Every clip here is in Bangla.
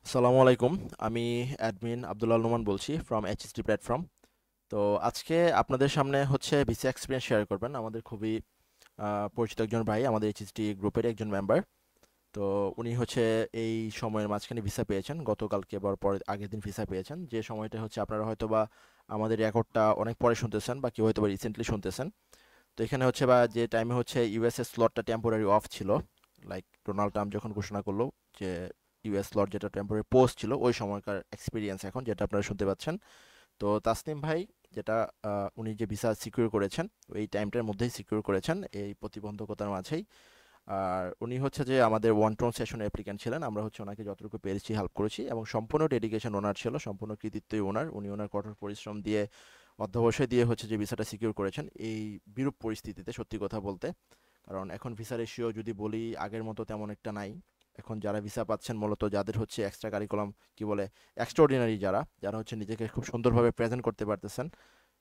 আসসালামু আলাইকুম। আমি অ্যাডমিন আব্দুল্লাহ নোমান বলছি ফ্রম এইচএসডি প্ল্যাটফর্ম। তো আজকে আপনাদের সামনে হচ্ছে ভিসা এক্সপিরিয়েন্স শেয়ার করবেন আমাদের খুবই পরিচিত একজন ভাই, আমাদের এইচএসডি গ্রুপের একজন মেম্বার। তো উনি হচ্ছে এই সময়ের মাঝখানে ভিসা পেয়েছেন, গতকালকে বা পরে আগের দিন ভিসা পেয়েছেন, যে সময়টা হচ্ছে আপনারা হয়তো বা আমাদের রেকর্ডটা অনেক পরে শুনতেছেন বা কেউ হয়তো বা রিসেন্টলি শুনতেছেন। তো এখানে হচ্ছে বা যে টাইমে হচ্ছে ইউএসএ স্লটটা টেম্পোরারি অফ ছিল, লাইক ডোনাল্ড ট্রাম্প যখন ঘোষণা করলো যে ইউএস স্লট যেটা টেম্পোরারি পোস্ট ছিল, ওই সময়কার এক্সপিরিয়েন্স এখন যেটা আপনারা শুনতে পাচ্ছেন। তো তাসনিম ভাই যেটা উনি যে ভিসা সিকিউর করেছেন ওই টাইমটার মধ্যেই সিকিউর করেছেন এই প্রতিবন্ধকতার মাঝেই। আর উনি হচ্ছে যে আমাদের ওয়ান টোন সেশনের অ্যাপ্লিক্যান্ট ছিলেন, আমরা হচ্ছে ওনাকে যতটুকু পেরেছি হেল্প করেছি এবং সম্পূর্ণ ডেডিকেশন ওনার ছিল, সম্পূর্ণ কৃতিত্বই ওনার। উনি ওনার কঠোর পরিশ্রম দিয়ে অধ্যবসায় দিয়ে হচ্ছে যে ভিসাটা সিকিউর করেছেন এই বিরূপ পরিস্থিতিতে, সত্যি কথা বলতে। কারণ এখন ভিসা রেশিও যদি বলি আগের মতো তেমন একটা নাই। এখন যারা ভিসা পাচ্ছেন মূলত যাদের হচ্ছে এক্সট্রা কারিকুলাম কি বলে এক্সট্রাঅর্ডিনারি, যারা যারা হচ্ছে নিজেকে খুব সুন্দরভাবে প্রেজেন্ট করতে পারতেছেন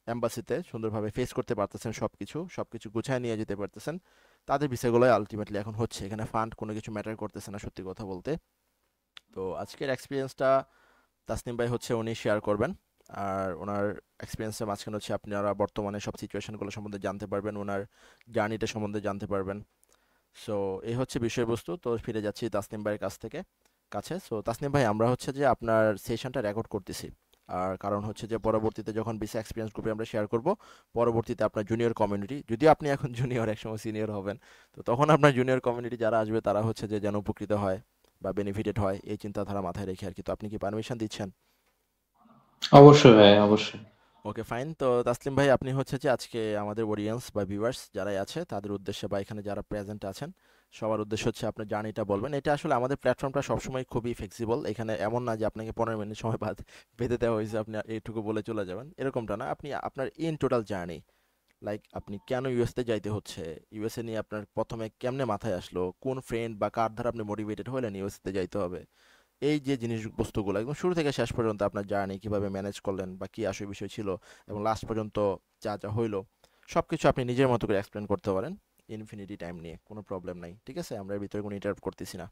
এম্বাসিতে, সুন্দরভাবে ফেস করতে পারতেছেন, সবকিছু সবকিছু গুছায় নিয়ে যেতে পারতেছেন, তাদের ভিসাগুলোই আলটিমেটলি এখন হচ্ছে। এখানে ফান্ড কোনো কিছু ম্যাটার করতেছে না, সত্যি কথা বলতে। তো আজকের এক্সপিরিয়েন্সটা তাসনিম ভাই হচ্ছে উনি শেয়ার করবেন। আর ওনার এক্সপিরিয়েন্সের মাঝখানে হচ্ছে আপনারা বর্তমানে সব সিচুয়েশনগুলো সম্বন্ধে জানতে পারবেন, ওনার জার্নিটা সম্বন্ধে জানতে পারবেন। সো এই হচ্ছে বিষয়বস্তু। তো ফিরে যাচ্ছি তাসনিম ভাইয়ের কাছে। সো তাসনিম ভাই, আমরা হচ্ছে যে আপনার সেশনটা রেকর্ড করতেছি। আর কারণ হচ্ছে যে পরবর্তীতে যখন বিসি এক্সপিরিয়েন্স গ্রুপে আমরা শেয়ার করব, পরবর্তীতে আপনার জুনিয়র কমিউনিটি, যদিও আপনি এখন জুনিয়র, একসময় সিনিয়র হবেন, তো তখন আপনার জুনিয়র কমিউনিটি যারা আসবে তারা হচ্ছে যে যেন উপকৃত হয় বা বেনিফিটেড হয়, এই চিন্তাধারা মাথায় রেখে আর কি। তো আপনি কি পারমিশন দিচ্ছেন? অবশ্যই ভাই, অবশ্যই। ওকে, ফাইন। তো তাসলিম ভাই, আপনি হচ্ছে যে আজকে আমাদের অডিয়েন্স বা ভিউয়ার্স যারাই আছে তাদের উদ্দেশ্যে বা এখানে যারা প্রেজেন্ট আছেন সবার উদ্দেশ্য হচ্ছে আপনার জার্নিটা বলবেন। এটা আসলে আমাদের প্ল্যাটফর্মটা সবসময় খুবই ফ্লেক্সিবল, এখানে এমন না যে আপনাকে 15 মিনিট সময় বেঁধে দেওয়া হয়েছে আপনি এইটুকু বলে চলে যাবেন, এরকমটা না। আপনি আপনার ইন টোটাল জার্নি, লাইক আপনি কেন ইউএসতে যাইতে হচ্ছে, ইউএসএ নিয়ে আপনার প্রথমে কেমনে মাথায় আসলো, কোন ফ্রেন্ড বা কার দ্বারা আপনি মোটিভেটেড হলেন ইউএসতে যাইতে হবে, এই যে জিনিস বস্তুগুলো একদম শুরু থেকে শেষ পর্যন্ত আপনার জার্নি কিভাবে ম্যানেজ করলেন বা কি আসল বিষয় ছিল এবং লাস্ট পর্যন্ত যা যা হইলো, সব কিছু আপনি নিজের মতো করে এক্সপ্লেন করতে পারেন। ইনফিনিটি টাইম নিয়ে কোনো প্রবলেম নাই, ঠিক আছে? আমরা এর ভিতরে কোনো ইন্টারাপ্ট করতেছি না।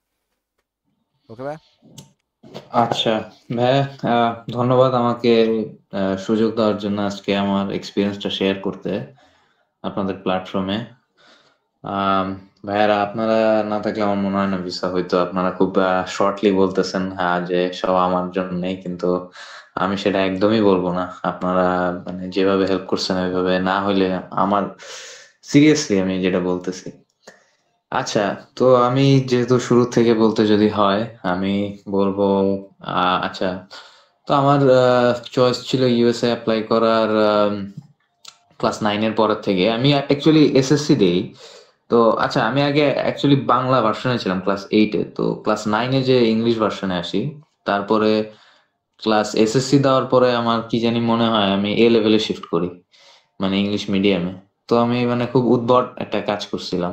ওকে ভাই? আচ্ছা ভাইয়া, ধন্যবাদ আমাকে সুযোগ দেওয়ার জন্য আজকে আমার এক্সপিরিয়েন্সটা শেয়ার করতে আপনাদের প্ল্যাটফর্মে। আম, ভাইয়ারা, আপনারা না থাকলে আমার মনে হয় না ভিসা হইতো। আপনারা খুব শর্টলি বলতেছেন হ্যাঁ যে সব আমার জন্যই, কিন্তু আমি সেটা একদমই বলবো না। আপনারা মানে যেভাবে হেল্প করছেন ওইভাবে না হইলে আমার, সিরিয়াসলি আমি যেটা বলতেছি। আচ্ছা, তো আমি যেহেতু শুরু থেকে বলতে যদি হয়, আমি বলবো আচ্ছা, তো আমার চয়েস ছিল ইউএসএ অ্যাপ্লাই করার ক্লাস 9 এর পরের থেকে। আমি অ্যাকচুয়ালি এসএসসি দেই। তো আচ্ছা, আমি আগে অ্যাকচুয়ালি বাংলা ভার্সনে ছিলাম ক্লাস 8 এ। তো ক্লাস 9 এ যে ইংলিশ ভার্সনে আসি, তারপরে ক্লাস এসএসসি দেওয়ার পরে আমার কি জানি মনে হয় আমি এ লেভেলে শিফট করি, মানে ইংলিশ মিডিয়ামে। তো আমি মানে খুব উদ্ভট একটা কাজ করছিলাম।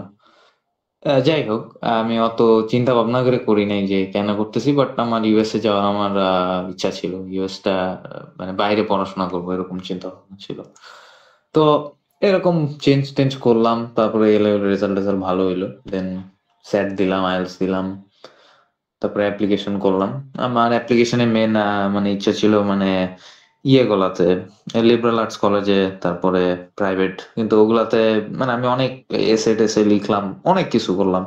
যাই হোক, আমি অত চিন্তা ভাবনা করে করি নাই যে কেন করতেছি, বাট আমার ইউএসএ যাওয়ার আমার ইচ্ছা ছিল। ইউএসটা মানে বাইরে পড়াশোনা করবো এরকম চিন্তা ভাবনা ছিল। তো এরকম চেঞ্জ টেঞ্জ করলাম, তারপরে এলো রেজাল্ট টেজাল্ট ভালো হইলো, দেন স্যাট দিলাম, আইএলটিএস দিলাম, তারপরে অ্যাপ্লিকেশন করলাম। আমার অ্যাপ্লিকেশনে মেন মানে ইচ্ছা ছিল মানে ইয়ে গুলাতে, লিবারাল আর্টস কলেজে, তারপরে প্রাইভেট, কিন্তু ওগুলাতে মানে আমি অনেক এসে টেসে লিখলাম, অনেক কিছু করলাম,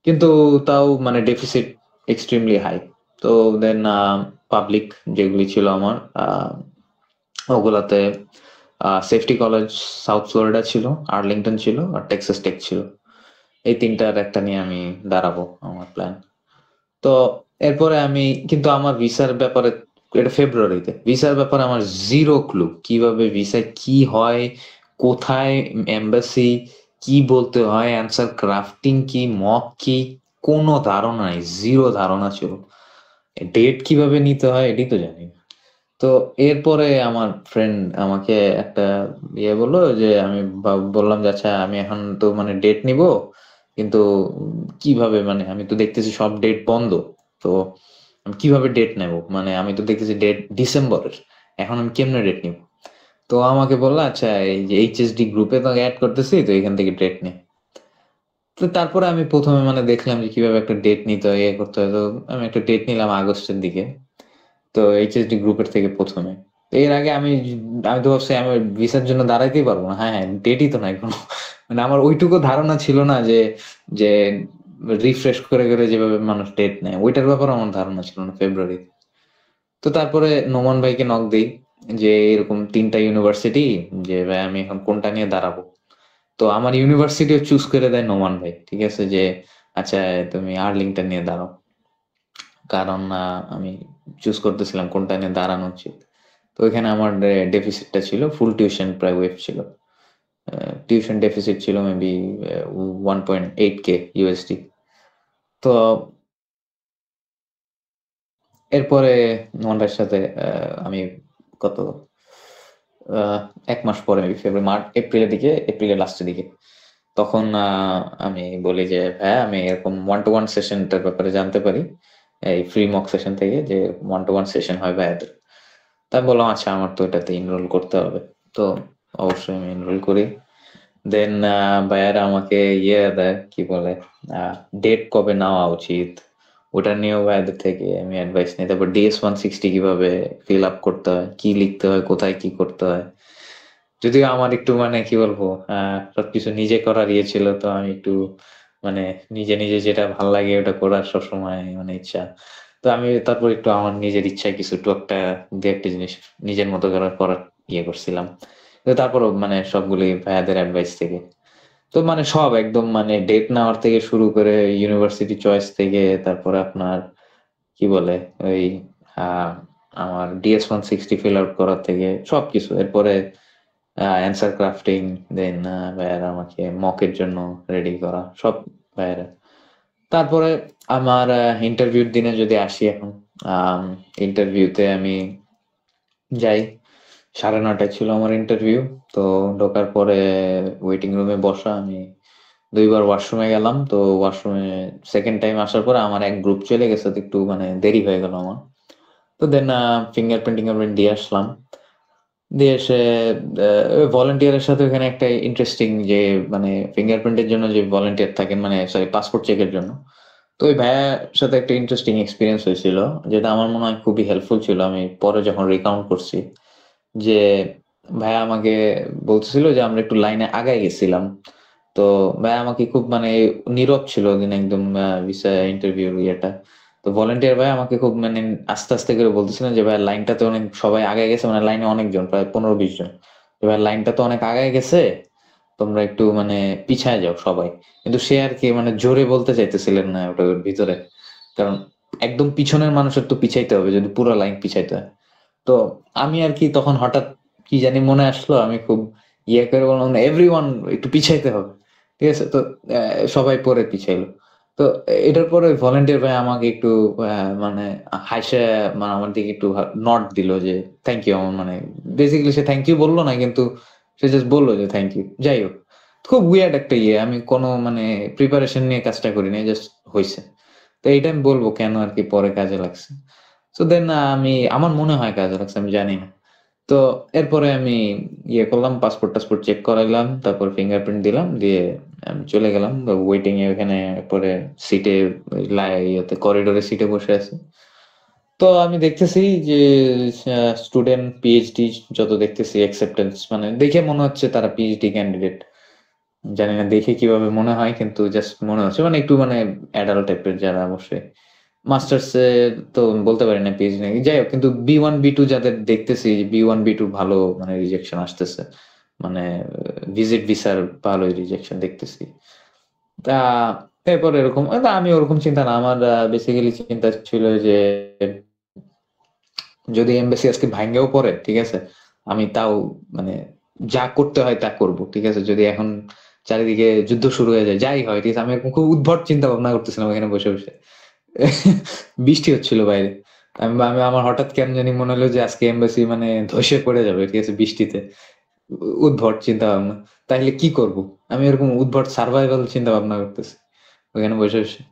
কিন্তু তাও মানে ডেফিসিট এক্সট্রিমলি হাই। তো দেন পাবলিক যেগুলি ছিল আমার, ওগুলাতে সেফটি কলেজ সাউথ ফ্লোরিডা ছিল, আর্লিংটন ছিল, আর টেক্সাস টেক ছিল। এই তিনটার একটা নিয়ে আমি দাঁড়াবো, আমার প্ল্যান। তো এরপরে আমি কিন্তু আমার ভিসার ব্যাপারে, এটা ফেব্রুয়ারিতে, ভিসার ব্যাপারে আমার জিরো ক্লু, কিভাবে ভিসা কি হয়, কোথায় এম্বাসি, কি বলতে হয়, অ্যান্সার ক্রাফটিং কি, মক কি, কোনো ধারণা নাই, জিরো ধারণা ছিল। ডেট কিভাবে নিতে হয় এটাই তো জানি না। তো এরপরে আমার ফ্রেন্ড আমাকে একটা ইয়ে বললো যে আমি বললাম যে আচ্ছা, আমি এখন তো মানে ডেট নিব, কিন্তু কিভাবে, মানে আমি তো দেখতেছি সব ডেট বন্ধ। তো আমি কিভাবে ডেট নেব, মানে আমি তো দেখতেছি ডেট ডিসেম্বরের, এখন আমি কেমনে ডেট নিব? তো আমাকে বললো আচ্ছা, এই যে এইচএসডি গ্রুপে তো অ্যাড করতেছি, তো এখান থেকে ডেট নে। তো তারপরে আমি প্রথমে মানে দেখলাম যে কিভাবে একটা ডেট নিতে হয়, ইয়ে করতে হয়। তো আমি একটা ডেট নিলাম আগস্টের দিকে। তো এইচএসডি গ্রুপের থেকে প্রথমে। তো এর আগে আমি তো ভাবছি আমি ভিসার জন্য দাঁড়াইতেই পারবো না। হ্যাঁ, হ্যাঁ, ডেটই তো নাই কোনো। মানে আমার ওইটুকু ধারণা ছিল না যে যে রিফ্রেশ করে করে যেভাবে মানুষ ডেট নেয় ওইটার ব্যাপারে আমার ধারণা ছিল না ফেব্রুয়ারি। তো তারপরে নোমান ভাইকে নক দেই যে এরকম 3টা ইউনিভার্সিটি, যে ভাই আমি এখন কোনটা নিয়ে দাঁড়াবো। তো আমার ইউনিভার্সিটিও চুজ করে দেয় নোমান ভাই, ঠিক আছে, যে আচ্ছা তুমি আর্লিংটন নিয়ে দাঁড়াও। কারণ আমি চুজ করতেছিলাম কোনটা নিয়ে দাঁড়ানো উচিত। তো ওইখানে আমার ডেফিসিটটা ছিল, ফুল টিউশন প্রায় ওয়েব ছিল, টিউশন ডেফিসিট ছিল মেবি 1.8K ইউএসডি। তো এরপরে নোমান ভাইয়ের সাথে আমি কত 1 মাস পরে মেবি ফেব্রুয়ারি মার্চ এপ্রিলের দিকে, এপ্রিলের লাস্টের দিকে, তখন আমি বলি যে ভাইয়া আমি এরকম 1-to-1 সেশনটার ব্যাপারে জানতে পারি এই ফ্রি মক সেশন থেকে, যে 1-to-1 সেশন হয় ভাইয়াদের। তাই বললাম আচ্ছা আমার তো এটাতে এনরোল করতে হবে। তো অবশ্যই আমি এনরোল করি। দেন ভাইয়ারা আমাকে ইয়ে দেয়, কি বলে, ডেট কবে নেওয়া উচিত ওটা নিয়েও ভাইয়াদের থেকে আমি অ্যাডভাইস নিই। তারপর DS-160 কিভাবে ফিল আপ করতে হয়, কি লিখতে হয়, কোথায় কি করতে হয়। যদিও আমার একটু মানে কি বলবো, সবকিছু নিজে করার ইয়ে ছিল, তো আমি একটু মানে নিজে নিজে যেটা ভাল লাগে ওটা করার সবসময় মানে ইচ্ছা। তো আমি তারপর একটু আমার নিজের ইচ্ছায় কিছু টুকটা দু একটা জিনিস নিজের মতো করে করার ইয়ে করছিলাম। তো তারপরও মানে সবগুলি ভাইয়াদের অ্যাডভাইস থেকে। তো মানে সব একদম মানে ডেট নেওয়ার থেকে শুরু করে ইউনিভার্সিটি চয়েস থেকে, তারপরে আপনার কি বলে ওই আহ, আমার DS-160 ফিল আউট করার থেকে সবকিছু। এরপরে অ্যান্সার ক্রাফটিং, দেন ভাইয়ারা আমাকে মকের জন্য রেডি করা সব ভাইয়ারা। তারপরে আমার ইন্টারভিউর দিনে যদি আসি এখন, ইন্টারভিউতে আমি যাই, 9:30টায় ছিল আমার ইন্টারভিউ। তো ঢোকার পরে ওয়েটিং রুমে বসা, আমি 2বার ওয়াশরুমে গেলাম। তো ওয়াশরুমে সেকেন্ড টাইম আসার পরে আমার এক গ্রুপ চলে গেছে, তো একটু মানে দেরি হয়ে গেল আমার। তো দেন ফিঙ্গারপ্রিন্ট দিয়ে আসলাম। দিয়ে এসে ভলান্টিয়ারের সাথে ওখানে একটা ইন্টারেস্টিং যে মানে ফিঙ্গারপ্রিন্টের জন্য যে ভলান্টিয়ার থাকেন, মানে সরি পাসপোর্ট চেকের জন্য। তো ওই ভাইয়ার সাথে একটা ইন্টারেস্টিং এক্সপিরিয়েন্স হয়েছিল, যেটা আমার মনে হয় খুবই হেল্পফুল ছিল। আমি পরে যখন রিকাউন্ট করছি, যে ভাইয়া আমাকে বলতেছিল যে আমরা একটু লাইনে আগায় গেছিলাম। তো ভাইয়া আমাকে খুব মানে নীরব ছিল ওদিন একদম ভিসা ইন্টারভিউ ইয়েটা। তো ভলান্টিয়ার ভাই আমাকে খুব মানে আস্তে আস্তে করে বলতেছিলেন যে ভাই লাইনটাতে অনেক সবাই আগায় গেছে, মানে লাইনে অনেকজন প্রায় 15-20 জন। তো ভাই লাইনটা তো অনেক আগায় গেছে, তোমরা একটু মানে পিছায় যাও সবাই। কিন্তু সে আর কি মানে জোরে বলতে চাইতেছিলেন না ওটার ভিতরে, কারণ একদম পিছনের মানুষের তো পিছাইতে হবে যদি পুরো লাইন পিছাইতে হয়। তো আমি আর কি তখন হঠাৎ কি জানি মনে আসলো, আমি খুব ইয়ে করে বললাম এভরিওয়ান একটু পিছাইতে হবে, ঠিক আছে। তো সবাই পরে পিছাইলো। তো এটার পরে ভলেন্টিয়ার ভাই আমাকে একটু মানে হাসে, মানে আমার দিকে একটু নট দিল যে থ্যাংক ইউ। আমার মানে বেসিক্যালি সে থ্যাংক ইউ বললো না, কিন্তু সে জাস্ট বললো যে থ্যাংক ইউ। যাই হোক, খুব উইয়ার্ড একটা ইয়ে, আমি কোনো মানে প্রিপারেশন নিয়ে কাজটা করিনি, জাস্ট হয়েছে। তো এইটা আমি বলবো কেন আর কি পরে কাজে লাগছে। সো দেন আমার মনে হয় কাজে লাগছে, আমি জানি না। তো এরপরে আমি ইয়ে করলাম, পাসপোর্ট চেক করাইলাম, তারপর ফিঙ্গারপ্রিন্ট দিলাম, দিয়ে আমি চলে গেলাম ওয়েটিং এ। ওখানে পরে সিটে ইয়েতে করিডোরে সিটে বসে আছি। তো আমি দেখতেছি যে স্টুডেন্ট পিএইচডি যত দেখতেছি অ্যাকসেপ্টেন্স মানে দেখে মনে হচ্ছে তারা পিএইচডি ক্যান্ডিডেট। জানি না দেখে কিভাবে মনে হয়, কিন্তু জাস্ট মনে হচ্ছে মানে একটু মানে অ্যাডাল্ট টাইপের যারা, অবশ্যই মাস্টার্স এ তো বলতে পারি না পিএইচডি নাকি। যাই হোক, কিন্তু B1 B2 যাদের দেখতেছি, B1 B2 ভালো মানে রিজেকশন আসতেছে, মানে ভিজিট ভিসার ভালো রিজেকশন দেখতেছি। তা এরপর এরকম আমি ওরকম চিন্তা না, আমার বেসিক্যালি চিন্তা ছিল যে যদি এমবাসি আজকে ভাঙ্গেও পড়ে, ঠিক আছে, আমি তাও মানে যা করতে হয় তা করব, ঠিক আছে। যদি এখন চারিদিকে যুদ্ধ শুরু হয়ে যায়, যাই হয়, ঠিক আছে, আমি এরকম খুব উদ্ভট চিন্তা ভাবনা করতেছিলাম এখানে বসে বসে। বৃষ্টি হচ্ছিল বাইরে। আমি আমি আমার হঠাৎ কেন জানি মনে হলো যে আজকে এমবাসি মানে ধসে পড়ে যাবে, ঠিক আছে, বৃষ্টিতে। উদ্ভট চিন্তা ভাবনা। তাইলে কি করব? আমি এরকম উদ্ভট সার্ভাইভাল চিন্তা ভাবনা করতেছি ওখানে বসে বসে।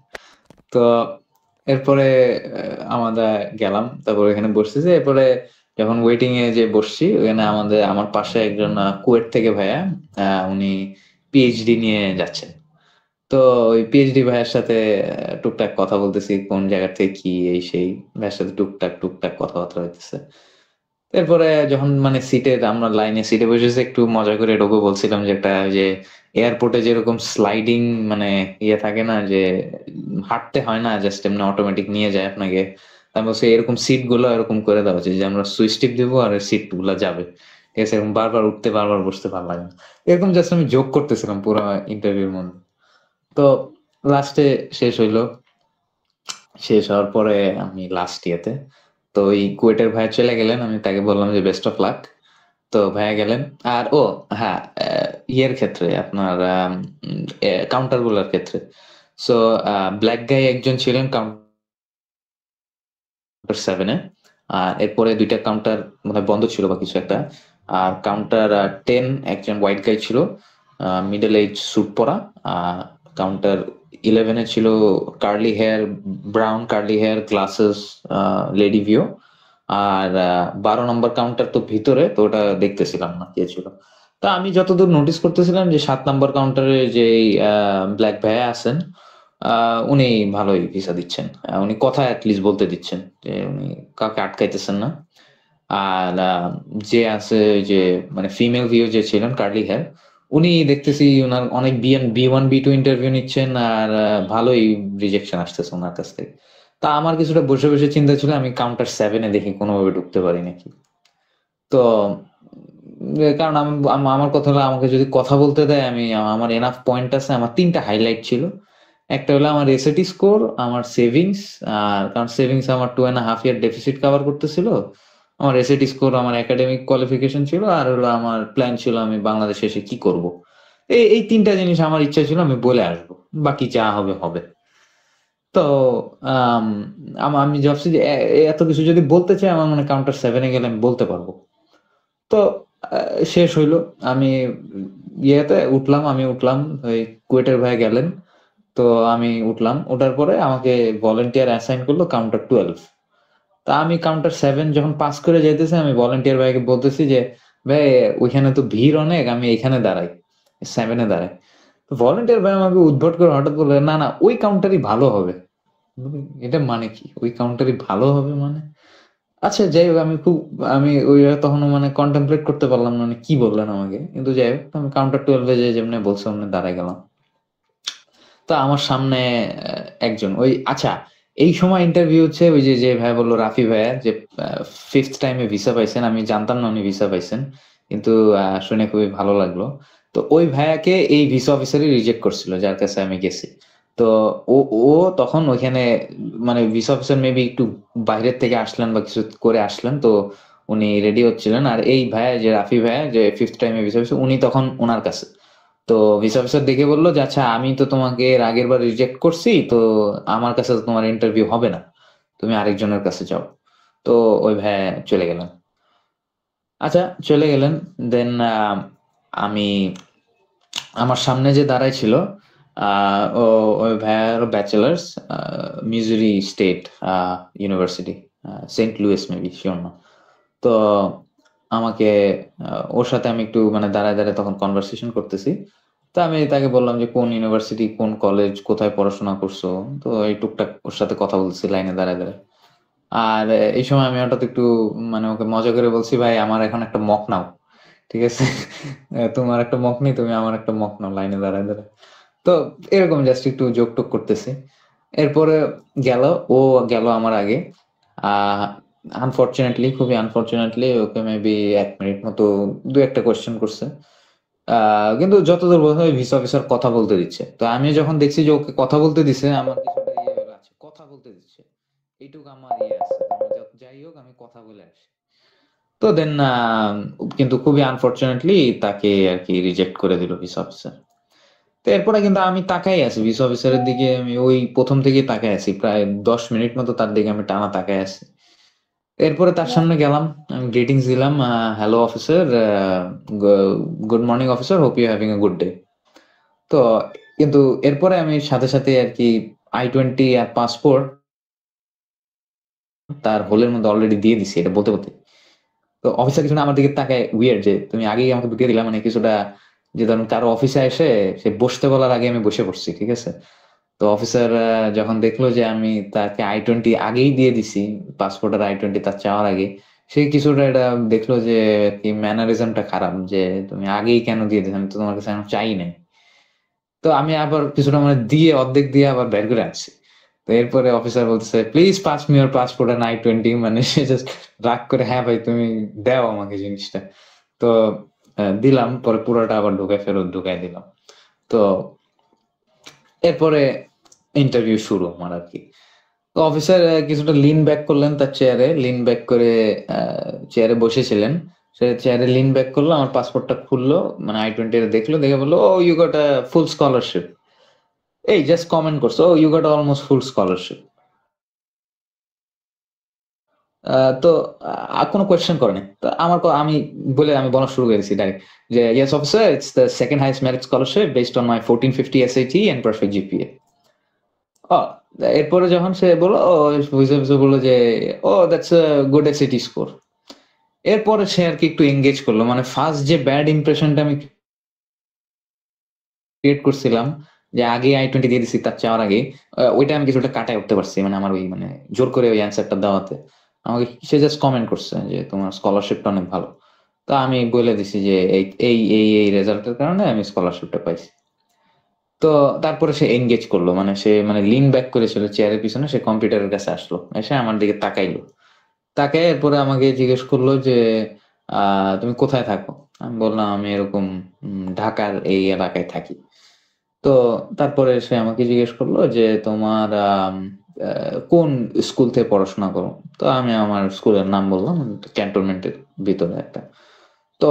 তো এরপরে আমরা গেলাম, তারপর এখানে বসতেছি। এরপরে যখন ওয়েটিং এ যে বসছি, ওখানে আমার পাশে একজন কুয়েট থেকে ভাইয়া, উনি পিএইচডি নিয়ে যাচ্ছেন। তো ওই পিএইচডি ভাইয়ের সাথে টুকটাক কথা বলতেছি, কোন জায়গা থেকে কি এই সেই, ভাইয়ের সাথে টুকটাক টুকটাক কথাবার্তা হইতেছে। এরপরে যখন মানে আমরা লাইনে সিটে বসেছি, একটু মজা করে ঢোকে বলছিলাম যে একটা যে এয়ারপোর্টে যেরকম স্লাইডিং মানে ইয়ে থাকে না, যে হাঁটতে হয় না, জাস্ট এমনি অটোমেটিক নিয়ে যায় আপনাকে। আমি বলছি এরকম সিট গুলো এরকম করে দেওয়া উচিত, যে আমরা সুইচ টিপ দেবো আর সিট গুলা যাবে, ঠিক আছে, এরকম বারবার উঠতে বারবার বসতে ভালো লাগে না। এরকম জাস্ট আমি জোক করতেছিলাম পুরো ইন্টারভিউর মধ্যে। তো লাস্টে শেষ হইলো। শেষ হওয়ার পরে আমি লাস্ট ইয়েতে, তো ওই কুয়েটের ভাইয়া চলে গেলেন, আমি তাকে বললাম যে বেস্ট অফ লাক। তো ভাইয়া গেলেন। আর হ্যাঁ, ইয়ের ক্ষেত্রে আপনার কাউন্টার গুলার ক্ষেত্রে, সো ব্ল্যাক গাই একজন ছিলেন কাউন্টার 7-এ, আর এরপরে দুইটা কাউন্টার মনে হয় বন্ধ ছিল বা কিছু একটা। আর কাউন্টার 10 একজন হোয়াইট গাই ছিল, মিডল এজ স্যুট পরা। কাউন্টার 11-এ ছিল curly hair, brown curly hair, glasses, lady ভিও। আর 12 নম্বর কাউন্টার তো ভিতরে, তো ওটা দেখতেছিলাম না কে ছিল। তা আমি যতদূর নোটিস করতেছিলাম যে 7 নম্বর কাউন্টারে যে ব্ল্যাক ভাইয়া আছেন, উনি ভালোই ভিসা দিচ্ছেন। উনি কথা অ্যাটলিস্ট বলতে দিচ্ছেন, যে উনি কাউকে আটকাইতেছেন না। আর যে আছে ওই যে মানে ফিমেল ভিউ যে ছিলেন কার্লি হেয়ার, উনি দেখতেছি ওনার অনেক B1 B2 ইন্টারভিউ নিচ্ছেন, আর ভালোই রিজেকশন আসতেছে ওনার কাছ থেকে। তা আমার কিছুটা বসে বসে চিন্তা ছিল আমি কাউন্টার 7-এ দেখি কোনোভাবে ঢুকতে পারি নাকি। তো কারণ আমার কথা হলো, আমাকে যদি কথা বলতে দেয়, আমার এনাফ পয়েন্ট আছে। আমার 3টা হাইলাইট ছিল। একটা হলো আমার এসএটি স্কোর, আমার সেভিংস, আর কারণ সেভিংস আমার 2.5 ইয়ার ডেফিসিট কভার করতেছিল, আমার এসএটি স্কোর, আমার একাডেমিক কোয়ালিফিকেশন ছিল, আর হলো আমার প্ল্যান ছিল আমি বাংলাদেশে এসে কি করব। এই 3টা জিনিস আমার ইচ্ছা ছিল, আমি বলে আসবো, বাকি যা হবে হবে। তো আম, আমি ভাবছি যে এত কিছু যদি বলতে চাই, আমার মানে কাউন্টার 7-এ গেলে আমি বলতে পারবো। তো শেষ হইলো। আমি আমি উঠলাম। ওই কুয়েটের ভাই গেলেন। তো আমি উঠলাম। ওঠার পরে আমাকে ভলান্টিয়ার অ্যাসাইন করলো কাউন্টার 12। তা আমি কাউন্টার 7 যখন পাস করে যাইতেছি, আমি ভলান্টিয়ার ভাইকে বলতেছি যে ভাই, ওইখানে তো ভিড় অনেক, আমি এখানে দাঁড়াই, 7-এ দাঁড়াই। তো ভলান্টিয়ার ভাই আমাকে উদ্ভট করে হঠাৎ বললো, না না, ওই কাউন্টারই ভালো হবে। এটা মানে কি ওই কাউন্টারই ভালো হবে মানে? আচ্ছা যাই হোক, আমি ওই তখনও মানে কন্টেমপ্লেট করতে পারলাম না, মানে কি বললেন আমাকে, কিন্তু যাই হোক, আমি কাউন্টার 12-এ যে যেমনি বলছে অমনি দাঁড়ায় গেলাম। তো আমার সামনে একজন ওই, আচ্ছা, এই সময় ইন্টারভিউ হচ্ছে ওই যে যে ভাই বললো, রাফি ভাইয়া, যে 5th টাইমে ভিসা পাইছেন। আমি জানতাম না উনি ভিসা পাইছেন, কিন্তু শুনে খুবই ভালো লাগলো। তো ওই ভাইয়াকে এই ভিসা অফিসারই রিজেক্ট করছিল, যার কাছে আমি গেছি। তো ও ও তখন ওইখানে মানে ভিসা অফিসার মেবি একটু বাইরের থেকে আসলেন বা কিছু করে আসলেন, তো উনি রেডি হচ্ছিলেন। আর এই ভাইয়া যে রাফি ভাইয়া, যে 5th টাইমে ভিসা অফিসার, উনি তখন ওনার কাছে। তো ভিসা অফিসার দেখে বললো যে আচ্ছা, আমি তো তোমাকে এর আগের বার রিজেক্ট করছি, তো আমার কাছে তো তোমার ইন্টারভিউ হবে না, তুমি আরেকজনের কাছে যাও। তো ওই ভাই চলে গেলেন। আচ্ছা, চলে গেলেন। দেন আমি, আমার সামনে যে দাঁড়ায় ছিল, ও ওই ভাইয়ার bachelor's, Missouri state university, Saint Louis maybe, sure না। তো আমাকে ওর সাথে আমি একটু মানে দাঁড়ায় দাঁড়ায় তখন কনভারসেশন করতেছি। তো আমি তাকে বললাম যে কোন ইউনিভার্সিটি, কোন কলেজ, কোথায় পড়াশোনা করছো। তো এই টুকটাক ওর সাথে কথা বলতেছি লাইনে দাঁড়ায় দাঁড়ায়। আর এই সময় আমি হঠাৎ একটু মানে ওকে মজা করে বলছি, ভাই আমার এখন একটা মক নাও, ঠিক আছে? তোমার একটা মক নেই, তুমি আমার একটা মক নাও লাইনে দাঁড়ায় দাঁড়ায়। তো এরকম জাস্ট একটু জোক টোক করতেছি। এরপরে গেল, ও গেল আমার আগে। আহ আনফরচুনেটলি, খুবই আনফরচুনেটলি, ওকে মেবি 1 মিনিট মতো দু একটা কোয়েশ্চেন করছে। কিন্তু যতদূর বোধ হয় ভিসা অফিসার কথা বলতে দিচ্ছে। তো আমি যখন দেখছি যে ওকে কথা বলতে দিছে, আমার কিছুটা ইয়ে হলো, আচ্ছা কথা বলতে দিচ্ছে, এইটুকু আমার ইয়ে আছে, আমি যাই হোক আমি কথা বলে আসি। তো দেন কিন্তু খুবই আনফরচুনেটলি তাকে আর কি রিজেক্ট করে দিল ভিসা অফিসার। তো এরপরে কিন্তু আমি তাকাই আছি ভিসা অফিসারের দিকে, আমি ওই প্রথম থেকেই তাকাই আছি, প্রায় 10 মিনিট মতো তার দিকে আমি টানা তাকাই আছি। এরপরে তার সামনে গেলাম, আমি গ্রিটিংস দিলাম, hello officer, good morning officer, hope you having a good day. তো কিন্তু এরপরে আমি সাথে সাথে আর কি I-20 আর পাসপোর্ট তার হোলের মধ্যে অলরেডি দিয়ে দিছি, এটা বলতে বলতে। তো অফিসার কিছু না আমার দিকে তাকায় উইয়ার্ড, যে তুমি আগেই আমাকে ঢুকিয়ে দিলা, মানে কিছুটা যে ধরুন কারো অফিসে এসে সে বসতে বলার আগে আমি বসে পড়ছি, ঠিক আছে? তো অফিসার যখন দেখলো যে আমি তাকে I-20 আগেই দিয়ে দিছি, পাসপোর্ট আর I-20 তার চাওয়ার আগে, সে কিছুটা এটা দেখলো যে কি ম্যানারিজমটা খারাপ, যে তুমি আগেই কেন দিয়ে দিলে, আমি তো তোমার কাছে এখন চাই নাই। তো আমি আবার কিছুটা মানে দিয়ে অর্ধেক দিয়ে আবার বের করে আনছি। তো এরপরে অফিসার বলতেছে, please pass me your passport and I-20, মানে সে জাস্ট রাগ করে, হ্যাঁ ভাই তুমি দাও আমাকে জিনিসটা। তো দিলাম, পরে পুরোটা আবার ফেরত ঢুকাই দিলাম। তো এরপরে ইন্টারভিউ শুরু আমার আর কি। তো অফিসার কিছুটা লিন ব্যাক করলেন তার চেয়ারে, লিন ব্যাক করে চেয়ারে বসেছিলেন। সে চেয়ারে লিন ব্যাক করলো, আমার পাসপোর্টটা খুললো, মানে I-20 দেখলো, দেখে বললো, oh you got a full scholarship. এই জাস্ট কমেন্ট করছে, oh you got almost full scholarship. তো কোনো কোয়েশ্চেন করেনি। তো আমি আমি বলা শুরু করে দিয়েছি ডাইরেক্ট যে, yes officer, it's the second highest merit scholarship based on my 1450 SAT and perfect GPA। ও এরপরে যখন সে বললো, ও বুঝে বুঝে বললো যে, oh that's a good SAT score. এরপরে সে আর কি একটু এঙ্গেজ করলো, মানে ফার্স্ট যে ব্যাড ইমপ্রেশনটা আমি ক্রিয়েট করছিলাম, যে আগে I-20 দিয়ে দিছি তার চাওয়ার আগে, ওইটা আমি কিছুটা কাটায় উঠতে পারছি, মানে আমার ওই মানে জোর করে ওই অ্যান্সারটা দেওয়াতে আমাকে সে জাস্ট কমেন্ট করছে যে তোমার স্কলারশিপটা অনেক ভালো। তো আমি বলে দিছি যে এই রেজাল্টের কারণে আমি স্কলারশিপটা পাইছি। তো তারপরে সে এনগেজ করলো, মানে সে মানে লিন ব্যাক করেছিল চেয়ারের পিছনে, সে কম্পিউটারের কাছে আসলো, এসে আমার দিকে তাকাইলো। তাকায় এরপরে আমাকে জিজ্ঞেস করলো যে, তুমি কোথায় থাকো? আমি বললাম আমি এরকম ঢাকার এই এলাকায় থাকি। তো তারপরে সে আমাকে জিজ্ঞেস করলো যে, তোমার কোন স্কুল থেকে পড়াশোনা করো? তো আমি আমার স্কুলের নাম বললাম, ক্যান্টনমেন্টের ভিতরে একটা। তো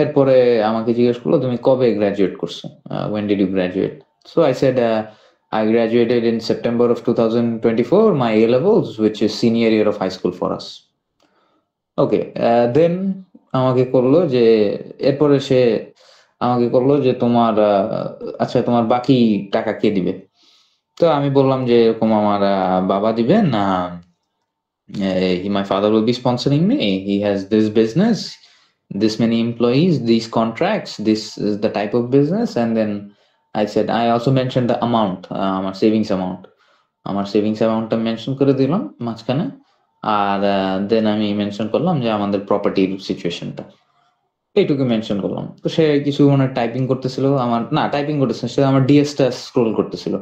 এরপরে আমাকে জিজ্ঞেস করলো, তুমি কবে গ্রাজুয়েট করছো? when did you graduate? So I said, I graduated in September of 2024, my A levels, which is senior year of high school for us. ওকে, দেন আমাকে করলো যে, এরপরে সে আমাকে করলো যে, তোমার আচ্ছা তোমার বাকি টাকা কে দিবে? তো আমি বললাম যে এরকম আমার বাবা দিবে না, my father will be sponsoring me. He has this business, this many employees, these contracts, this is the type of business. And then I said, I also mentioned the amount, আমার সেভিংস অ্যামাউন্ট, আমার সেভিংস অ্যামাউন্টটা মেনশন করে দিলাম মাঝখানে। আর দেন আমি মেনশন করলাম যে আমাদের প্রপার্টির সিচুয়েশনটা, এইটুকু মেনশন করলাম। তো সে কিছু মানে টাইপিং করতেছিল, আমার না টাইপিং করতেছিল, সে আমার ডিএসটা স্ক্রোল করতেছিল,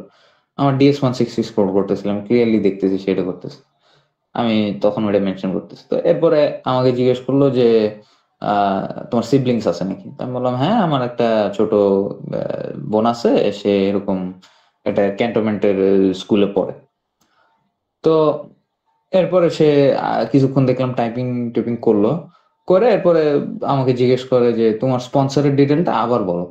আমার DS-160 স্ক্রোল করতেছিল, আমি ক্লিয়ারলি দেখতেছি সেটা করতেছে। আমি তখন ওটা মেনশন করতেছি। তো এরপরে আমাকে জিজ্ঞেস করলো যে, তোমার সিবলিংস আছে নাকি? তো আমি বললাম, হ্যাঁ আমার একটা ছোট বোন আছে, সে এরকম একটা ক্যান্টনমেন্টের স্কুলে পড়ে। তো এরপরে সে কিছুক্ষণ দেখলাম টাইপিং টিপিং করলো, করে এরপরে আমাকে জিজ্ঞেস করে যে, তোমার স্পন্সরের ডিটেলটা আবার বলো।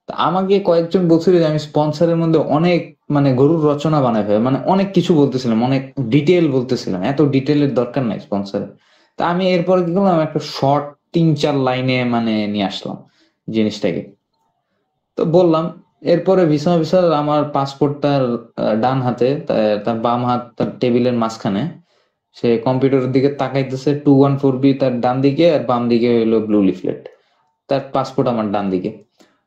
তা আমাকে কয়েকজন বলছিল যে আমি স্পন্সরের মধ্যে অনেক মানে গরুর রচনা বানাই ফেলে, মানে অনেক কিছু বলতেছিলাম, অনেক ডিটেল বলতেছিলাম, এত ডিটেলের দরকার নাই স্পন্সরে। তা আমি এরপরে কি করলাম, একটা শর্ট 3-4 লাইনে মানে নিয়ে আসলাম জিনিসটাকে। তো বললাম, এরপরে ভিসা অফিসার আমার পাসপোর্টটার ডান হাতে, তার বাম হাত তার টেবিলের মাঝখানে, সে কম্পিউটারের দিকে তাকাইতেছে, 214B তার ডান দিকে, আর বাম দিকে হলো ব্লু লিফলেট, তার পাসপোর্ট আমার ডান দিকে।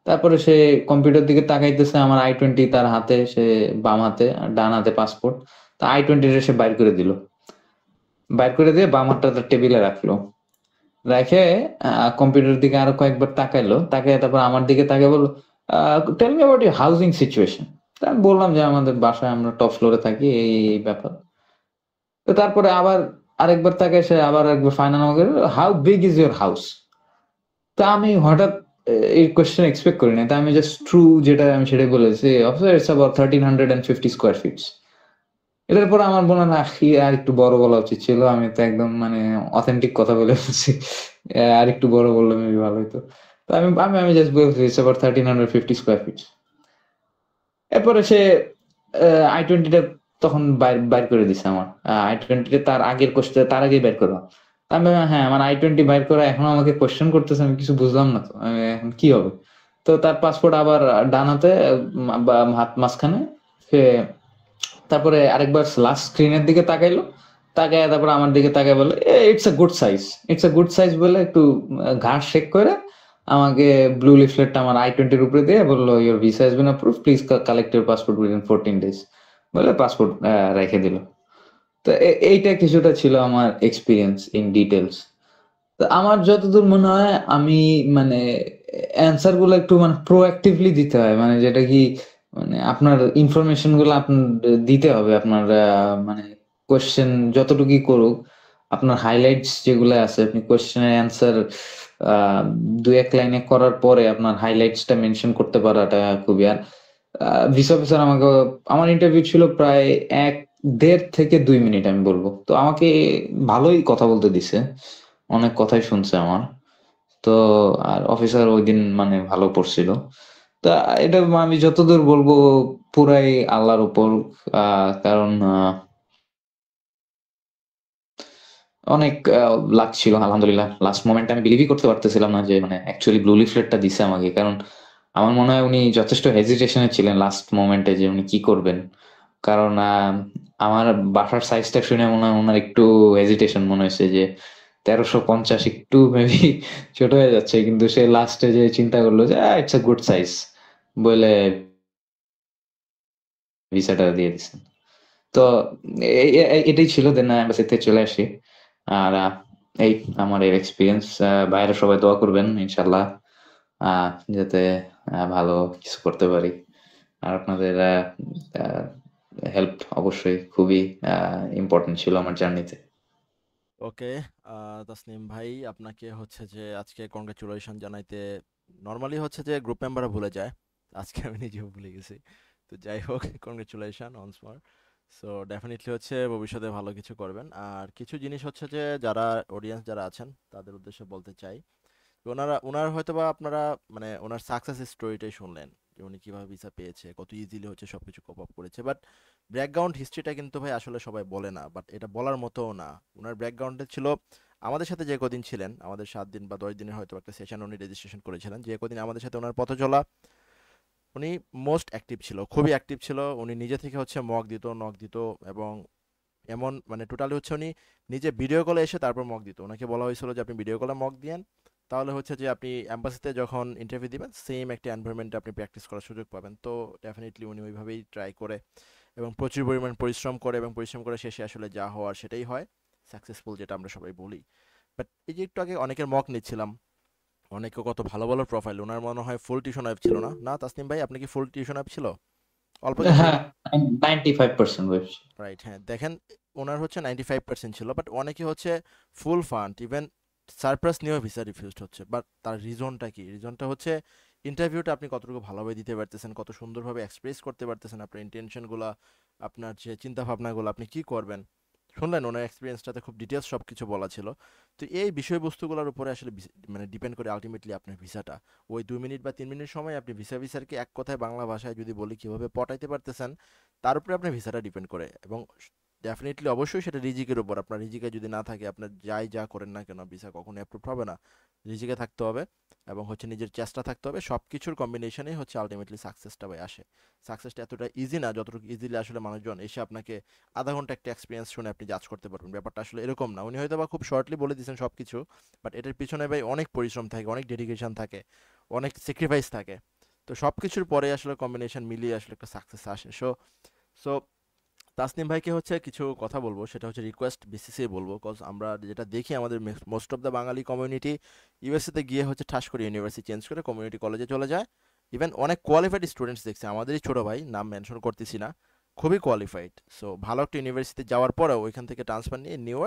তারপরে সে কম্পিউটার দিকে তাকাইতেছে, আমার I-20 তার হাতে, সে বাম হাতে, আর ডান হাতে পাসপোর্ট। তা I-20 সে বাইর করে দিল, বাইর করে দিয়ে বাম হাতটা তার টেবিলে রাখলো, রেখে কম্পিউটারের দিকে আরো কয়েকবার তাকাইলো, তাকায় তারপর আমার দিকে তাকিয়ে বললো, tell me about your housing situation. তা আমি বললাম যে আমাদের বাসায় আমরা টপ ফ্লোরে থাকি, এই ব্যাপার। তো তারপরে আবার আরেকবার তাকায় সে, আবার একবার ফাইনাল আমাকে, how big is your house? তা আমি হঠাৎ এই কোয়েশ্চেন এক্সপেক্ট করি না, তা আমি জাস্ট ট্রু যেটা আমি সেটাই বলেছি, officer it's about 1350 square feets. এটার পর আমার মনে হয় আর একটু বড় বলা উচিত ছিল, আমি তো একদম মানে অথেন্টিক কথা বলে বলছি, আর একটু বড় বললে মেবি ভালো হতো। তো আমি আমি আমি জাস্ট বলছি ইটস অ্যাবাউট 1350 স্কোয়ার ফিটস। এরপরে সে I-20টা তখন বাইর করে দিছে আমার, I-20টা তার আগের কোশ্চেন তার আগেই বাইর করা। আমি বললাম, হ্যাঁ আমার I-20 বাইর করা, এখন আমাকে কোশ্চেন করতেছে, আমি কিছু বুঝলাম না, তো আমি এখন কি হবে? তো তার পাসপোর্ট আবার ডান হাতে, হাত মাঝখানে, সে তারপরে আরেকবার লাস্ট স্ক্রিনের দিকে তাকাইলো, তাকায় তারপর আমার দিকে তাকায় বলে, it's a good size, it's a good size বলে একটু ঘাড় শেক করে আমাকে ব্লু লিফলেটটা আমার I-20 উপরে দিয়ে বলল, "your visa has been approved, please collect your passport within 14 days." বলে পাসপোর্ট রেখে দিল। তো এইটা কিছুটা ছিল আমার এক্সপেরিয়েন্স ইন ডিটেইলস। তো আমার যতদূর মনে হয় আমি মানে অ্যান্সার গুলো একটু মানে প্রোঅ্যাক্টিভলি দিতে হয়। মানে যেটা কি মানে আপনার ইনফরমেশন গুলো আপনার দিতে হবে। আপনার মানে কোয়েশ্চেন যতটুকুই করুক, আপনার হাইলাইটস যেগুলো আছে আপনি কোয়েশ্চেনের অ্যান্সার আ ২-১ লাইনে করার পরে আপনার হাইলাইটসটা মেনশন করতে পারাটা খুবই আ ভিসা অফিসার আমাকে আমার ইন্টারভিউ ছিল প্রায় ১.৫ থেকে ২ মিনিট আমি বলব। তো আমাকে ভালোই কথা বলতে দিছে। অনেক কথাই শুনছে আমার। তো আর অফিসার ঐদিন মানে ভালো পড়ছিল। তা এটা আমি যতদূর বলবো পুরাই আল্লাহর উপর। কারণ অনেক লাক ছিল আলহামদুলিল্লাহ। লাস্ট মোমেন্টে আমি বিলিভই করতে পারতেছিলাম না যে মানে অ্যাকচুয়ালি ব্লু লিফলেটটা দিছে আমাকে। কারণ আমার মনে হয় উনি যথেষ্ট হেজিটেশন এ ছিলেন লাস্ট মোমেন্টে যে উনি কি করবেন। কারণ আমার বাসার সাইজটা শুনে মনে হয় উনার একটু হেজিটেশন মনে হইছে যে ১৩৫০ একটু মেবি ছোট হয়ে যাচ্ছে। কিন্তু সে লাস্টে যেয়ে চিন্তা করল যে ইটস আ গুড সাইজ বলে ভিসাটা দিয়ে দিছেন। তো এটাই ছিল। দেন এম্বাসিতে চলে আসি। আর এই আমার এই এক্সপেরিয়েন্স। বাইরে সবাই দোয়া করবেন ইনশাআল্লাহ আ যাতে ভালো কিছু করতে পারি। আর আপনাদের আ হেল্প অবশ্যই খুবই আ ইম্পোর্টেন্ট ছিল আমার জার্নিতে। ওকে, তাসনিম ভাই আপনাকে হচ্ছে যে আজকে কংগ্রাচুলেশন জানাইতে নর্মালি হচ্ছে যে গ্রুপ মেম্বাররা ভুলে যায়, আজকে আমি নিজেও ভুলে গেছি। তো যাই হোক, কংগ্রাচুলেশন অনস মোর। সো ডেফিনেটলি হচ্ছে ভবিষ্যতে ভালো কিছু করবেন। আর কিছু জিনিস হচ্ছে যে যারা অডিয়েন্স যারা আছেন তাদের উদ্দেশ্যে বলতে চাই, ওনার হয়তোবা আপনারা মানে ওনার সাকসেস স্টোরিটাই শুনলেন যে উনি কিভাবে ভিসা পেয়েছে, কত ইজিলি হচ্ছে সবকিছু কোপ আপ করেছে, বাট ব্যাকগ্রাউন্ড হিস্ট্রিটা কিন্তু ভাই আসলে সবাই বলে না, বাট এটা বলার মতোও না। ওনার ব্যাকগ্রাউন্ডে ছিল আমাদের সাথে যে কদিন ছিলেন, আমাদের 7 দিন বা 10 দিনের হয়তো একটা সেশন উনি রেজিস্ট্রেশন করেছিলেন, যে কদিন আমাদের সাথে ওনার পথ চলা, উনি মোস্ট অ্যাক্টিভ ছিল, খুবই অ্যাক্টিভ ছিল। উনি নিজে থেকে হচ্ছে মক দিত, নক দিত, এবং এমন মানে টোটালি হচ্ছে উনি নিজে ভিডিও কলে এসে তারপর মক দিত। ওনাকে বলা হয়েছিল যে আপনি ভিডিও কলে মক দিয়েন, তাহলে হচ্ছে যে আপনি অ্যাম্বাসিতে যখন ইন্টারভিউ দিবেন সেম একটা এনভায়রনমেন্টে আপনি প্র্যাকটিস করার সুযোগ পাবেন। তো ডেফিনেটলি উনি ওইভাবেই ট্রাই করে এবং প্রচুর পরিমাণ পরিশ্রম করে, এবং পরিশ্রম করে শেষে আসলে যা হওয়ার সেটাই হয়, সাকসেসফুল যেটা আমরা সবাই বলি। বাট এই যে একটু আগে অনেকের মক নিচ্ছিলাম, অনেকে কত ভালো ভালো প্রোফাইল, ওনার মনে হয় ফুল টিউশন অ্যাপ ছিল না, না তাসনিম ভাই? আপনি কি ফুল টিউশন অ্যাপ ছিল অল্প কিছুই? হ্যাঁ, 95% ওয়েবস। রাইট, হ্যাঁ, দেখেন ওনার হচ্ছে 95% ছিল, বাট অনেকে হচ্ছে ফুল ফান্ড, ইভেন সারপ্রাস নিয়েও ভিসা রিফিউজড হচ্ছে। বাট তার রিজনটা কি? রিজনটা হচ্ছে ইন্টারভিউটা আপনি কতটুকু ভালোভাবে দিতে পারতেছেন, কত সুন্দরভাবে এক্সপ্রেস করতে পারতেছেন আপনার ইন্টেনশনগুলো, আপনার যে চিন্তা ভাবনাগুলো, আপনি কি করবেন। শুনলেন ওনার এক্সপিরিয়েন্সটাতে খুব ডিটেলস সব কিছু বলা ছিল। তো এই বিষয়বস্তুগুলোর উপরে আসলে মানে ডিপেন্ড করে আলটিমেটলি আপনার ভিসাটা। ওই 2 মিনিট বা 3 মিনিট সময় আপনি ভিসারকে এক কথায় বাংলা ভাষায় যদি বলি কীভাবে পটাইতে পারতেছেন, তার উপরে আপনার ভিসাটা ডিপেন্ড করে। এবং ডেফিনেটলি অবশ্যই সেটা রিজিকের উপর, আপনার রিজিকে যদি না থাকে আপনার যাই যা করেন না কেন ভিসা কখনো অ্যাপ্রুভ হবে না। রিজিকে থাকতে হবে এবং হচ্ছে নিজের চেষ্টা থাকতে হবে, সব কিছুর কম্বিনেশনেই হচ্ছে আলটিমেটলি সাকসেসটা ভাই আসে। সাকসেসটা এতটা ইজি না যতটুকু ইজিলি আসলে মানুষজন এসে আপনাকে আধা ঘন্টা একটা এক্সপিরিয়েন্স শুনে আপনি জাজ করতে পারবেন। ব্যাপারটা আসলে এরকম না। উনি হয়তো বা খুব শর্টলি বলে দিয়েছেন সব কিছু, বাট এটার পিছনে ভাই অনেক পরিশ্রম থাকে, অনেক ডেডিকেশন থাকে, অনেক স্যাক্রিফাইস থাকে। তো সব কিছুর পরে আসলে কম্বিনেশন মিলিয়ে আসলে একটা সাকসেস আসে। সো সো তাসনিম ভাইকে হচ্ছে কিছু কথা বলবো, সেটা হচ্ছে রিকোয়েস্ট বেসিসে বলবো, কজ আমরা যেটা দেখি আমাদের most of the Bangali community ইউএসএতে গিয়ে হচ্ছে ঠাস করে ইউনিভার্সিটি চেঞ্জ করে কমিউনিটি কলেজে চলে যায়। ইভেন অনেক কোয়ালিফাইড স্টুডেন্টস দেখছে, আমাদেরই ছোটো ভাই, নাম মেনশন করতেছি না, খুবই কোয়ালিফাইড। সো ভালো একটা ইউনিভার্সিটি যাওয়ার পরেও ওইখান থেকে ট্রান্সফার নিয়ে নিউ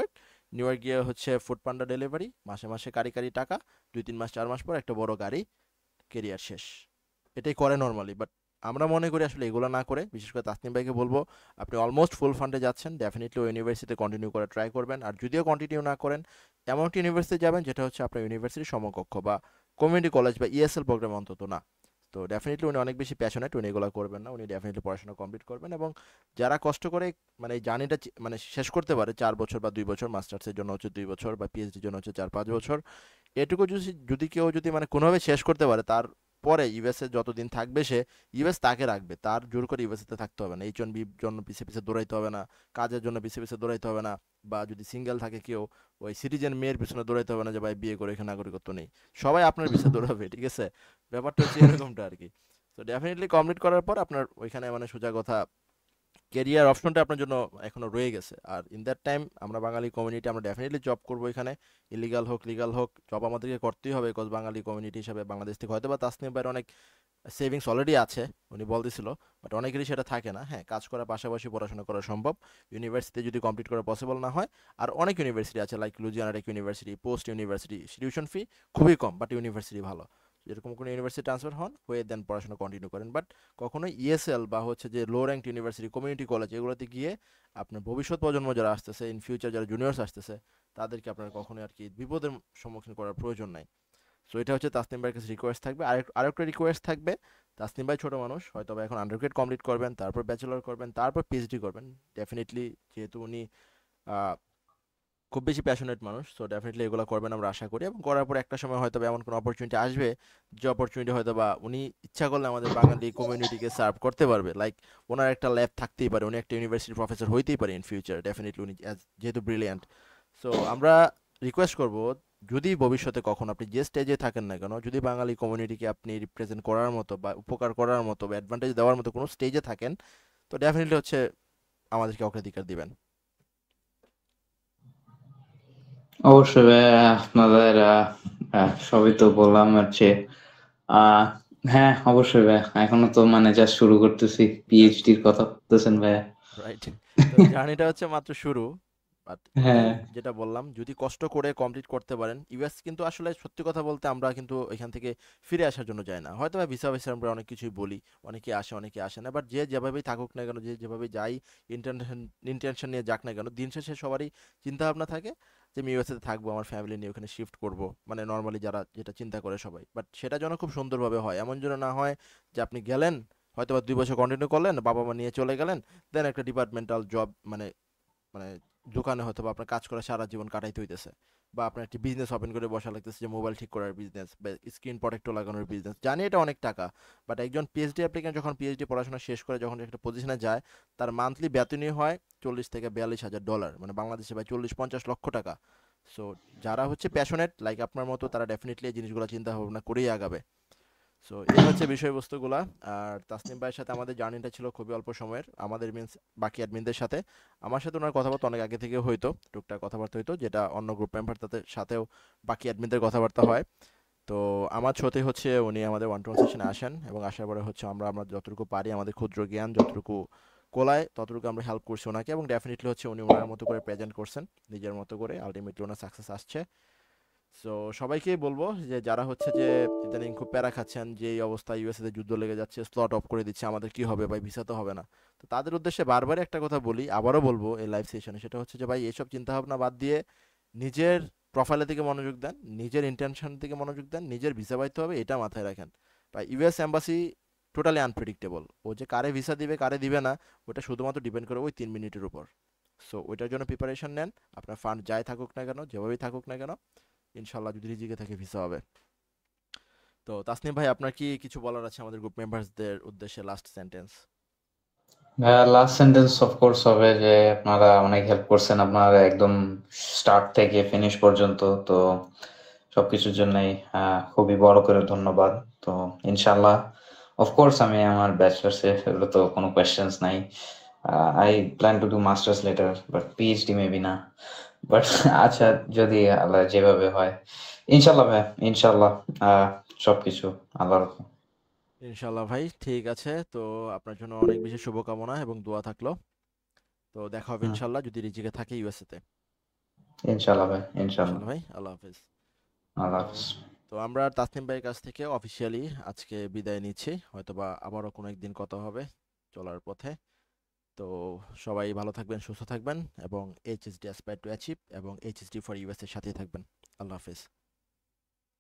ইয়র্ক গিয়ে হচ্ছে ফুড পান্ডা ডেলিভারি, মাসে মাসে কারি টাকা, 2-3 মাস 4 মাস পর একটা বড় গাড়ি, কেরিয়ার শেষ। এটাই করে নর্মালি। বাট আমরা মনে করি আসলে এগুলো না করে, বিশেষ করে তাসনিম ভাইকে বলবো, আপনি অলমোস্ট ফুল ফান্ডে যাচ্ছেন, ডেফিনেটলি ওই ইউনিভার্সিটিতে কন্টিনিউ করে ট্রাই করবেন। আর যদিও কন্টিনিউ না করেন, এমন একটা ইউনিভার্সিটি যাবেন যেটা হচ্ছে আপনার ইউনিভার্সিটির সমকক্ষ, বা কমিউনিটি কলেজ বা ইএসএল প্রোগ্রাম অন্তত না। তো ডেফিনেটলি উনি অনেক বেশি প্যাশনেট, উনি এগুলো করবেন না, উনি ডেফিনেটলি পড়াশোনা কমপ্লিট করবেন। এবং যারা কষ্ট করে মানে এই জার্নিটা মানে শেষ করতে পারে 4 বছর বা 2 বছর, মাস্টার্সের জন্য হচ্ছে 2 বছর, বা পিএইচডির জন্য হচ্ছে 4-5 বছর, এটুকু যদি যদি কেউ যদি মানে কোনোভাবে শেষ করতে পারে, তার পরে ইউএসএ যতদিন থাকবে সে, ইউএস তাকে রাখবে, তার জোর করে ইউএসএতে থাকতে হবে না, H1B জন্য পিছে পিছে দৌড়াইতে হবে না, কাজের জন্য পিছে পিছে দৌড়াইতে হবে না, বা যদি সিঙ্গেল থাকে কেউ ওই সিটিজেন মেয়ের পিছনে দৌড়াইতে হবে না যে ভাই বিয়ে করে এখানে নাগরিকত্ব নেই, সবাই আপনার পিছনে দৌড়াবে, ঠিক আছে? ব্যাপারটা হচ্ছে এরকমটা আর কি। তো ডেফিনেটলি কমপ্লিট করার পর আপনার ওইখানে মানে সোজা কথা কেরিয়ার অপশনটা আপনার জন্য এখনো রয়ে গেছে। আর ইন দ্যাট টাইম আমরা বাঙালি কমিউনিটি আমরা ডেফিনেটলি জব করবো এখানে, ইলিগাল হোক লিগাল হোক জব আমাদেরকে করতেই হবে, বিকজ বাঙালি কমিউনিটি হিসাবে বাংলাদেশ থেকে হয়তো বা তাসনিম ভাইয়ের অনেক সেভিংস অলরেডি আছে, উনি বলতেছিল, বাট অনেকেরই সেটা থাকে না। হ্যাঁ, কাজ করার পাশাপাশি পড়াশোনা করা সম্ভব, ইউনিভার্সিটি যদি কমপ্লিট করা পসিবল না হয়। আর অনেক ইউনিভার্সিটি আছে like Louisiana Tech University, Post University, tuition fee খুবই কম, বাট ইউনিভার্সিটি ভালো। যেরকম কোনো ইউনিভার্সিটি ট্রান্সফার হন হয়ে দেন পড়াশোনা কন্টিনিউ করেন, বাট কখনো ইএসএল বা হচ্ছে যে লো র্যাঙ্ক ইউনিভার্সিটি, কমিউনিটি কলেজ, এগুলোতে গিয়ে আপনার ভবিষ্যৎ প্রজন্ম যারা আসতেছে, ইন ফিউচার যারা জুনিয়র্স আসতেছে, তাদেরকে আপনার কখনোই আর কি বিপদের সম্মুখীন করার প্রয়োজন নাই। সো এটা হচ্ছে তাসনিম ভাইয়ের কাছে রিকোয়েস্ট থাকবে। আরেকটা রিকোয়েস্ট থাকবে, তাসনিম ভাই ছোট মানুষ, হয়তো বা এখন আন্ডারগ্রেড কমপ্লিট করবেন, তারপর ব্যাচেলর করবেন, তারপর পিএইচডি করবেন। ডেফিনেটলি যেহেতু উনি আহ, খুব বেশি প্যাশনেট মানুষ, সো ডেফিনেটলি এগুলো করবেন আমরা আশা করি, এবং করার পর একটা সময় হয়তো বা এমন কোনো অপরচুনিটি আসবে, যে অপরচুনিটি হয়তো বা উনি ইচ্ছা করলে আমাদের বাঙালি কমিউনিটিকে সার্ভ করতে পারবে, লাইক ওনার একটা ল্যাব থাকতেই পারে, উনি একটা ইউনিভার্সিটি প্রফেসর হইতেই পারে ইন ফিউচার, ডেফিনেটলি উনি যেহেতু ব্রিলিয়ান্ট। সো আমরা রিকোয়েস্ট করব, যদি ভবিষ্যতে কখন আপনি যে স্টেজে থাকেন না কেন, যদি বাঙালি কমিউনিটিকে আপনি রিপ্রেজেন্ট করার মতো বা উপকার করার মতো বা অ্যাডভান্টেজ দেওয়ার মতো কোনো স্টেজে থাকেন, তো ডেফিনেটলি হচ্ছে আমাদেরকে অগ্রাধিকার দিবেন। অবশ্যই ভাইয়া, আপনাদের সবই তো বললাম হচ্ছে। আহ হ্যাঁ, অবশ্যই ভাইয়া, এখনো তো মানে জাস্ট শুরু করতেছি, পিএইচডির কথা বলতেছেন ভাইয়া। রাইট। তো জার্নিটা হচ্ছে মাত্র শুরু, বাট যদি, হ্যাঁ। যেটা বললাম, যদি কষ্ট করে কমপ্লিট করতে পারেন, ইউএস কিন্তু আসলে সত্যি কথা বলতে আমরা কিন্তু এখান থেকে ফিরে আসার জন্য যাই না, হয়তো বা ভিসা ভিসা আমরা অনেক কিছুই বলি, অনেকে আসে অনেকে আসে না, বাট যে যেভাবেই থাকুক না কেন, যে যেভাবে যাই, ইন্টেনশন ইন্টেনশন নিয়ে যাক না কেন, দিন শেষে সবারই চিন্তা ভাবনা থাকে যে আমি ইউএসএতে থাকবো, আমার ফ্যামিলি নিয়ে ওখানে শিফট করব, মানে নর্মালি যারা যেটা চিন্তা করে সবাই, বাট সেটা যেন খুব সুন্দরভাবে হয়, এমন যেন না হয় যে আপনি গেলেন, হয়তো বা 2 বছর কন্টিনিউ করলেন, বাবা মা নিয়ে চলে গেলেন, দেন একটা ডিপার্টমেন্টাল জব, মানে মানে দোকানে হয়তো বা আপনার কাজ করে সারা জীবন কাটাইতে হইতেছে, বা আপনার একটি বিজনেস ওপেন করে বসা লাগতেছে, যে মোবাইল ঠিক করার বিজনেস বা স্ক্রিন প্রোটেক্টর লাগানোর বিজনেস, জানি এটা অনেক টাকা, বাট একজন পিএইচডি অ্যাপ্লিকেন্ট যখন পিএইচডি পড়াশোনা শেষ করে যখন একটা পজিশনে যায়, তার মান্থলি বেতনই হয় $40,000 থেকে $42,000, মানে বাংলাদেশে ভাই 40-50 লক্ষ টাকা। সো যারা হচ্ছে প্যাশনেট লাইক আপনার মতো, তারা ডেফিনেটলি এই জিনিসগুলো চিন্তা ভাবনা করেই আগাবে। সো এই হচ্ছে বিষয়বস্তুগুলা। আর তাসনিম ভাইয়ের সাথে আমাদের জার্নিটা ছিল খুবই অল্প সময়ের, আমাদের মিন্স বাকি অ্যাডমিনদের সাথে। আমার সাথে ওনার কথাবার্তা অনেক আগে থেকে হইতো, টুকটাক কথাবার্তা হইতো, যেটা অন্য গ্রুপ মেম্বার তাদের সাথেও বাকি অ্যাডমিনদের কথাবার্তা হয়। তো আমার সাথে হচ্ছে উনি আমাদের ওয়ান টু ওয়ান সেশনে আসেন, এবং আসার পরে হচ্ছে আমরা আমরা যতটুকু পারি, আমাদের ক্ষুদ্র জ্ঞান যতটুকু কোলায় ততটুকু আমরা হেল্প করছি ওনাকে, এবং ডেফিনেটলি হচ্ছে উনি ওনার মতো করে প্রেজেন্ট করছেন, নিজের মতো করে, আলটিমেটলি ওনার সাকসেস আসছে। সো সবাইকেই বলবো যে যারা হচ্ছে যে ইদানিং খুব প্যারা খাচ্ছেন, যে এই অবস্থা ইউএসএ তে যুদ্ধ লেগে যাচ্ছে, স্লট অফ করে দিচ্ছে, আমাদের কি হবে ভাই, ভিসা তো হবে না, তো তাদের উদ্দেশ্যে বারবারই একটা কথা বলি, আবারও বলবো এই লাইভ সেশনে, সেটা হচ্ছে যে ভাই এসব চিন্তা ভাবনা বাদ দিয়ে নিজের প্রোফাইলের দিকে মনোযোগ দেন, নিজের ইন্টেনশন দিকে মনোযোগ দেন, নিজের ভিসা পাইতে হবে এটা মাথায় রাখেন। ভাই ইউএস এম্বাসি টোটালি আনপ্রেডিক্টেবল, ও যে কারে ভিসা দিবে কারে দিবে না, ওটা শুধুমাত্র ডিপেন্ড করে ওই 3 মিনিটের উপর। সো ওইটার জন্য প্রিপারেশন নেন, আপনার ফান্ড যাই থাকুক না কেন, যেভাবেই থাকুক না কেন, ইনশাল্লাহ যদি রিজিকে থাকে ভিসা হবে। তো তাসনিম ভাই, আপনার কি কিছু বলার আছে আমাদের গ্রুপ মেম্বারসদের উদ্দেশ্যে, last sentence? Last sentence of course হবে যে আপনারা অনেক হেল্প করছেন, আপনারা একদম স্টার্ট থেকে ফিনিশ পর্যন্ত, তো সবকিছুর জন্যই খুবই বড় করে ধন্যবাদ। তো ইনশাল্লাহ, অফকোর্স আমি আমার ব্যাচলার্সে এগুলো তো কোনো কোয়েশ্চেন্স নাই। I plan to do masters letter, but PhD maybe না, বাট আচ্ছা, যদি আল্লাহ যেভাবে হয়, ইনশাল্লাহ ভাই, ইনশাল্লাহ। আহ সবকিছু আল্লাহর উপর। ইনশাল্লাহ ভাই, ঠিক আছে। তো আপনার জন্য অনেক বেশি শুভকামনা এবং দোয়া থাকলো। তো দেখা হবে হুম, ইনশাল্লাহ যদি রিজিকে থাকে ইউএসএ তে। ইনশাল্লাহ ভাই, ইনশাল্লাহ। ইনশাল্লাহ ভাই, আল্লাহ হাফেজ। তো আল্লাহ হাফিজ। তো আমরা তাসনিম ভাইয়ের কাছ থেকে অফিসিয়ালি আজকে বিদায় নিচ্ছি, হয়তোবা আবারও কোনো একদিন কথা হবে চলার পথে। তো সবাই ভালো থাকবেন, সুস্থ থাকবেন, এবং এইচএসডি অ্যাসপায়ার টু অ্যাচিভ এবং এইচএসডি ফর ইউএস এর সাথেই থাকবেন। আল্লাহ হাফেজ।